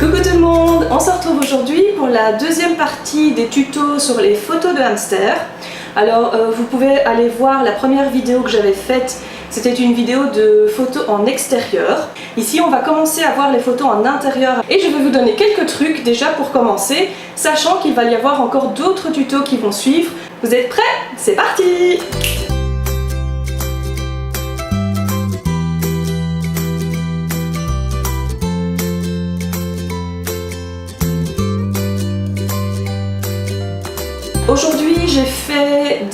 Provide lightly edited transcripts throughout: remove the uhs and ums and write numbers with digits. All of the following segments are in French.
Coucou tout le monde, on se retrouve aujourd'hui pour la deuxième partie des tutos sur les photos de hamster. Alors vous pouvez aller voir la première vidéo que j'avais faite, c'était une vidéo de photos en extérieur. Ici on va commencer à voir les photos en intérieur et je vais vous donner quelques trucs déjà pour commencer, sachant qu'il va y avoir encore d'autres tutos qui vont suivre. Vous êtes prêts? C'est parti! Aujourd'hui j'ai fait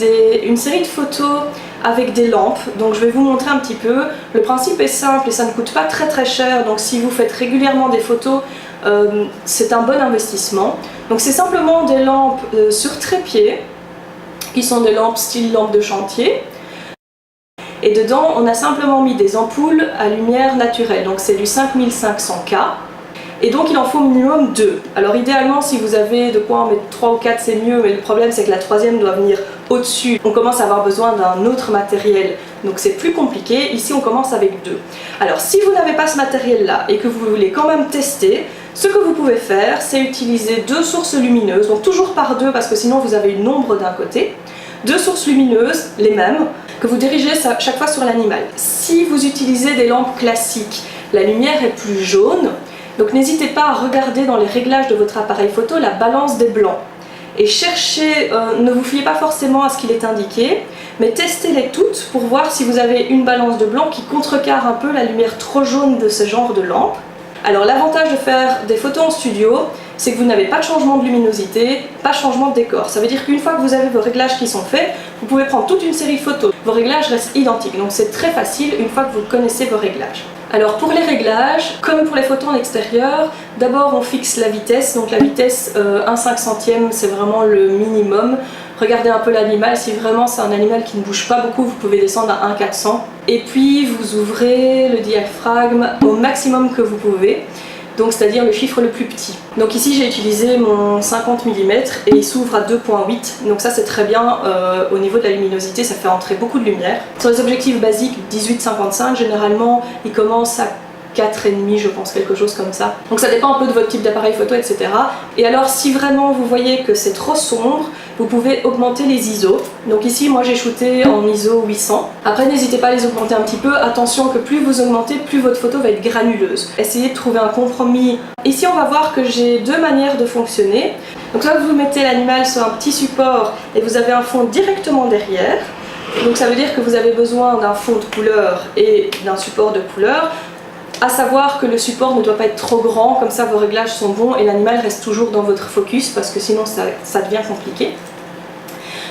une série de photos avec des lampes, donc je vais vous montrer un petit peu. Le principe est simple et ça ne coûte pas très cher, donc si vous faites régulièrement des photos, c'est un bon investissement. Donc c'est simplement des lampes sur trépied, qui sont des lampes style lampe de chantier. Et dedans on a simplement mis des ampoules à lumière naturelle, donc c'est du 5500K. Et donc il en faut au minimum 2. Alors idéalement si vous avez de quoi en mettre 3 ou 4 c'est mieux, mais le problème c'est que la troisième doit venir au-dessus. On commence à avoir besoin d'un autre matériel, donc c'est plus compliqué. Ici on commence avec 2. Alors si vous n'avez pas ce matériel là et que vous voulez quand même tester, ce que vous pouvez faire c'est utiliser 2 sources lumineuses, donc toujours par 2 parce que sinon vous avez une ombre d'un côté. 2 sources lumineuses, les mêmes, que vous dirigez chaque fois sur l'animal. Si vous utilisez des lampes classiques, la lumière est plus jaune. Donc n'hésitez pas à regarder dans les réglages de votre appareil photo la balance des blancs. Et cherchez, ne vous fiez pas forcément à ce qu'il est indiqué, mais testez-les toutes pour voir si vous avez une balance de blanc qui contrecarre un peu la lumière trop jaune de ce genre de lampe. Alors l'avantage de faire des photos en studio, c'est que vous n'avez pas de changement de luminosité, pas de changement de décor. Ça veut dire qu'une fois que vous avez vos réglages qui sont faits, vous pouvez prendre toute une série de photos. Vos réglages restent identiques, donc c'est très facile une fois que vous connaissez vos réglages. Alors pour les réglages, comme pour les photos en extérieur, d'abord on fixe la vitesse, donc la vitesse 1/500e c'est vraiment le minimum. Regardez un peu l'animal, si vraiment c'est un animal qui ne bouge pas beaucoup, vous pouvez descendre à 1/400. Et puis vous ouvrez le diaphragme au maximum que vous pouvez, donc c'est-à-dire le chiffre le plus petit. Donc ici j'ai utilisé mon 50 mm et il s'ouvre à 2.8, donc ça c'est très bien au niveau de la luminosité, ça fait entrer beaucoup de lumière. Sur les objectifs basiques 18-55, généralement ils commencent à 4,5 je pense, quelque chose comme ça. Donc ça dépend un peu de votre type d'appareil photo, etc. Et alors si vraiment vous voyez que c'est trop sombre, vous pouvez augmenter les ISO. Donc ici moi j'ai shooté en ISO 800. Après n'hésitez pas à les augmenter un petit peu. Attention que plus vous augmentez, plus votre photo va être granuleuse. Essayez de trouver un compromis. Ici on va voir que j'ai 2 manières de fonctionner. Donc soit vous mettez l'animal sur un petit support et vous avez un fond directement derrière. Donc ça veut dire que vous avez besoin d'un fond de couleur et d'un support de couleur. À savoir que le support ne doit pas être trop grand, comme ça vos réglages sont bons et l'animal reste toujours dans votre focus parce que sinon ça devient compliqué.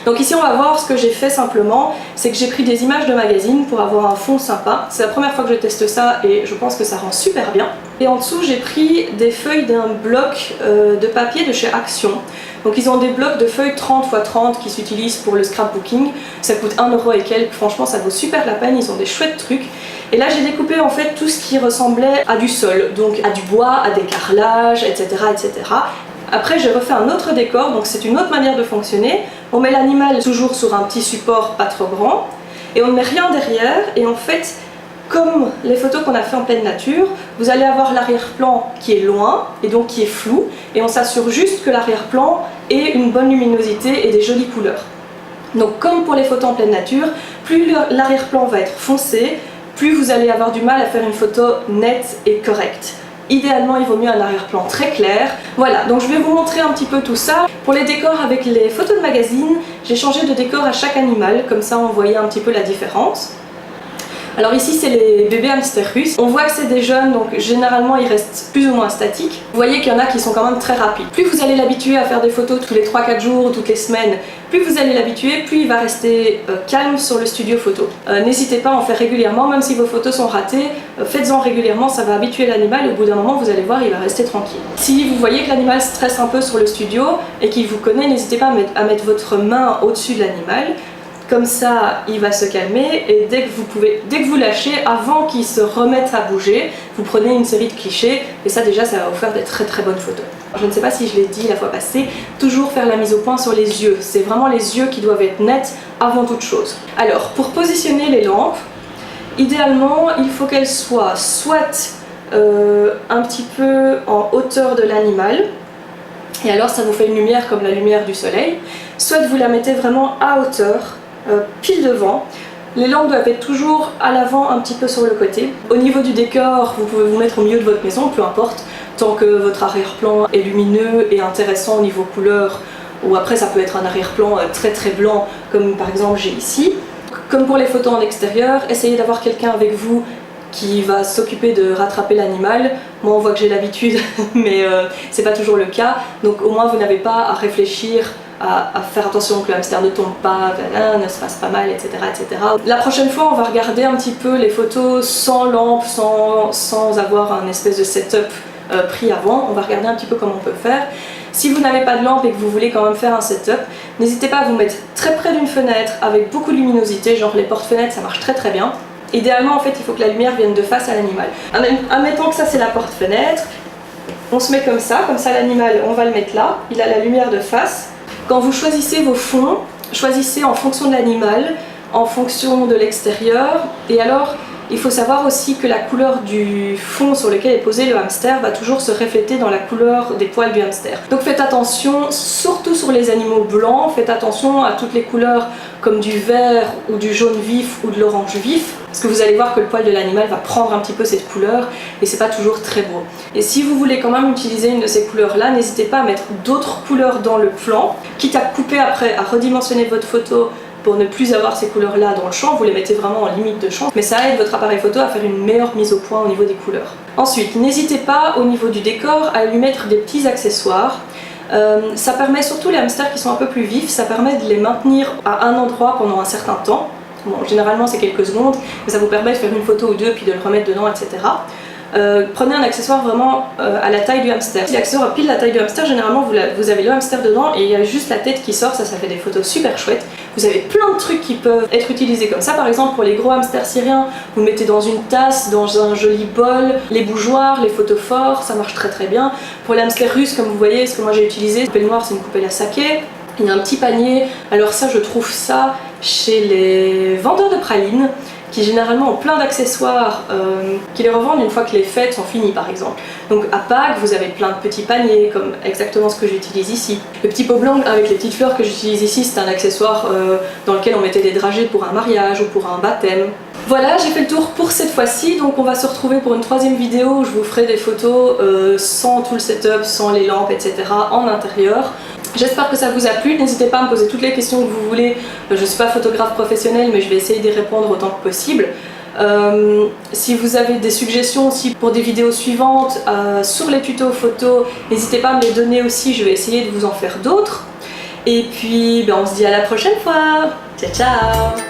Donc ici on va voir ce que j'ai fait simplement, c'est que j'ai pris des images de magazine pour avoir un fond sympa. C'est la première fois que je teste ça et je pense que ça rend super bien. Et en dessous j'ai pris des feuilles d'un bloc de papier de chez Action. Donc ils ont des blocs de feuilles 30 x 30 qui s'utilisent pour le scrapbooking. Ça coûte 1 € et quelques, franchement ça vaut super la peine, ils ont des chouettes trucs. Et là j'ai découpé en fait tout ce qui ressemblait à du sol, donc à du bois, à des carrelages, etc. etc. Après j'ai refait un autre décor, donc c'est une autre manière de fonctionner. On met l'animal toujours sur un petit support pas trop grand et on ne met rien derrière et en fait comme les photos qu'on a fait en pleine nature, vous allez avoir l'arrière-plan qui est loin et donc qui est flou et on s'assure juste que l'arrière-plan ait une bonne luminosité et des jolies couleurs. Donc comme pour les photos en pleine nature, plus l'arrière-plan va être foncé, plus vous allez avoir du mal à faire une photo nette et correcte. Idéalement, il vaut mieux un arrière-plan très clair. Voilà, donc je vais vous montrer un petit peu tout ça. Pour les décors avec les photos de magazine, j'ai changé de décor à chaque animal, comme ça on voyait un petit peu la différence. Alors ici c'est les bébés hamsters russes. On voit que c'est des jeunes, donc généralement ils restent plus ou moins statiques. Vous voyez qu'il y en a qui sont quand même très rapides. Plus vous allez l'habituer à faire des photos tous les 3-4 jours ou toutes les semaines, plus vous allez l'habituer, plus il va rester calme sur le studio photo. N'hésitez pas à en faire régulièrement, même si vos photos sont ratées, faites-en régulièrement, ça va habituer l'animal et au bout d'un moment vous allez voir, il va rester tranquille. Si vous voyez que l'animal stresse un peu sur le studio et qu'il vous connaît, n'hésitez pas à mettre votre main au-dessus de l'animal. Comme ça, il va se calmer et dès que vous lâchez, avant qu'il se remette à bouger, vous prenez une série de clichés et ça déjà, ça va vous faire des très bonnes photos. Je ne sais pas si je l'ai dit la fois passée, toujours faire la mise au point sur les yeux. C'est vraiment les yeux qui doivent être nets avant toute chose. Alors, pour positionner les lampes, idéalement, il faut qu'elles soient soit un petit peu en hauteur de l'animal. Et alors ça vous fait une lumière comme la lumière du soleil. Soit vous la mettez vraiment à hauteur, pile devant. Les lampes doivent être toujours à l'avant, un petit peu sur le côté. Au niveau du décor, vous pouvez vous mettre au milieu de votre maison, peu importe, tant que votre arrière-plan est lumineux et intéressant au niveau couleur, ou après ça peut être un arrière-plan très très blanc, comme par exemple j'ai ici. Comme pour les photos en extérieur, essayez d'avoir quelqu'un avec vous qui va s'occuper de rattraper l'animal. Moi on voit que j'ai l'habitude, mais c'est pas toujours le cas, donc au moins vous n'avez pas à réfléchir à faire attention que le hamster ne tombe pas, ne se fasse pas mal, etc., etc. La prochaine fois, on va regarder un petit peu les photos sans lampe, sans avoir un espèce de setup pris avant. On va regarder un petit peu comment on peut faire. Si vous n'avez pas de lampe et que vous voulez quand même faire un setup, n'hésitez pas à vous mettre très près d'une fenêtre avec beaucoup de luminosité, genre les portes-fenêtres, ça marche très très bien. Idéalement, en fait, il faut que la lumière vienne de face à l'animal. Admettons que ça c'est la porte-fenêtre, on se met comme ça l'animal, on va le mettre là, il a la lumière de face. Quand vous choisissez vos fonds, choisissez en fonction de l'animal, en fonction de l'extérieur, et alors il faut savoir aussi que la couleur du fond sur lequel est posé le hamster va toujours se refléter dans la couleur des poils du hamster. Donc faites attention, surtout sur les animaux blancs, faites attention à toutes les couleurs comme du vert ou du jaune vif ou de l'orange vif, parce que vous allez voir que le poil de l'animal va prendre un petit peu cette couleur et c'est pas toujours très beau. Et si vous voulez quand même utiliser une de ces couleurs là, n'hésitez pas à mettre d'autres couleurs dans le plan, quitte à couper après, à redimensionner votre photo pour ne plus avoir ces couleurs là dans le champ, vous les mettez vraiment en limite de champ, mais ça aide votre appareil photo à faire une meilleure mise au point au niveau des couleurs. Ensuite, n'hésitez pas au niveau du décor à lui mettre des petits accessoires. Ça permet, surtout les hamsters qui sont un peu plus vifs, ça permet de les maintenir à un endroit pendant un certain temps. Bon, généralement c'est quelques secondes, mais ça vous permet de faire une photo ou deux puis de le remettre dedans, etc. Prenez un accessoire vraiment à la taille du hamster. Si l'accessoire pile la taille du hamster, généralement vous avez le hamster dedans et il y a juste la tête qui sort, ça fait des photos super chouettes. Vous avez plein de trucs qui peuvent être utilisés comme ça. Par exemple, pour les gros hamsters syriens, vous le mettez dans une tasse, dans un joli bol, les bougeoirs, les photophores, ça marche très très bien. Pour les hamsters russes, comme vous voyez, ce que moi j'ai utilisé, coupelle noire, c'est une coupelle à saké. Il y a un petit panier, alors ça je trouve ça chez les vendeurs de pralines, qui généralement ont plein d'accessoires qui les revendent une fois que les fêtes sont finies par exemple. Donc à Pâques, vous avez plein de petits paniers, comme exactement ce que j'utilise ici. Le petit pot blanc avec les petites fleurs que j'utilise ici, c'est un accessoire dans lequel on mettait des dragées pour un mariage ou pour un baptême. Voilà, j'ai fait le tour pour cette fois-ci, donc on va se retrouver pour une troisième vidéo où je vous ferai des photos sans tout le setup, sans les lampes, etc. en intérieur. J'espère que ça vous a plu, n'hésitez pas à me poser toutes les questions que vous voulez. Je ne suis pas photographe professionnelle, mais je vais essayer d'y répondre autant que possible. Si vous avez des suggestions aussi pour des vidéos suivantes sur les tutos photos, n'hésitez pas à me les donner aussi, je vais essayer de vous en faire d'autres. Et puis on se dit à la prochaine fois. Ciao ciao.